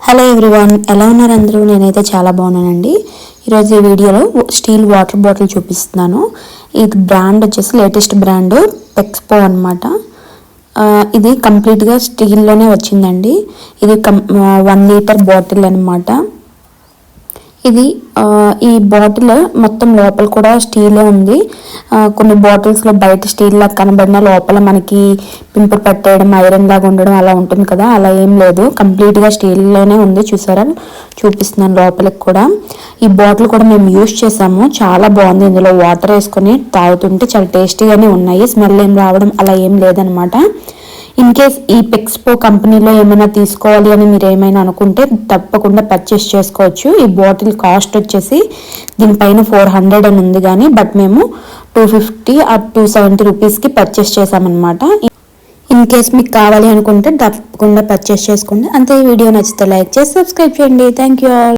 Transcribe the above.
Hello everyone, ఎలా ఉన్నారు అందరూ? నేనైతే చాలా బాగున్నానండి. ఈరోజు ఈ వీడియోలో స్టీల్ వాటర్ బాటిల్ చూపిస్తున్నాను. ఇది బ్రాండ్ వచ్చేసి లేటెస్ట్ బ్రాండ్ పెక్స్పో అనమాట. ఇది కంప్లీట్గా స్టీల్లోనే వచ్చిందండి. ఇది 1 లీటర్ బాటిల్ అనమాట. ఇది ఈ బాటిల్ మొత్తం లోపల కూడా స్టీలే ఉంది. కొన్ని బాటిల్స్లో బయట స్టీల్ లాగా కనబడిన లోపల మనకి పింపులు పట్టేయడం, ఐరన్ లాగా ఉండడం అలా ఉంటుంది కదా, అలా ఏం లేదు. కంప్లీట్గా స్టీల్లోనే ఉంది. చూసారా, చూపిస్తున్నాను లోపలికి కూడా. ఈ బాటిల్ కూడా మేము యూజ్ చేసాము, చాలా బాగుంది. ఇందులో వాటర్ వేసుకొని తాగుతుంటే చాలా టేస్టీగానే ఉన్నాయి. స్మెల్ ఏం రావడం అలా ఏం లేదనమాట. ఇన్ కేస్ ఈ పెక్స్పో కంపెనీలో ఏమైనా తీసుకోవాలి అని మీరు ఏమైనా అనుకుంటే తప్పకుండా పర్చేస్ చేసుకోవచ్చు. ఈ బాటిల్ కాస్ట్ వచ్చేసి దీనిపైన 400 అని ఉంది, కానీ బట్ మేము 250 ఆర్ 270 రూపీస్కి పర్చేస్ చేసామన్నమాట. ఇన్ కేస్ మీకు కావాలి అనుకుంటే తప్పకుండా పర్చేస్ చేసుకోండి. అంతే. ఈ వీడియో నచ్చితే లైక్ చేసి సబ్స్క్రైబ్ చేయండి. Thank you all.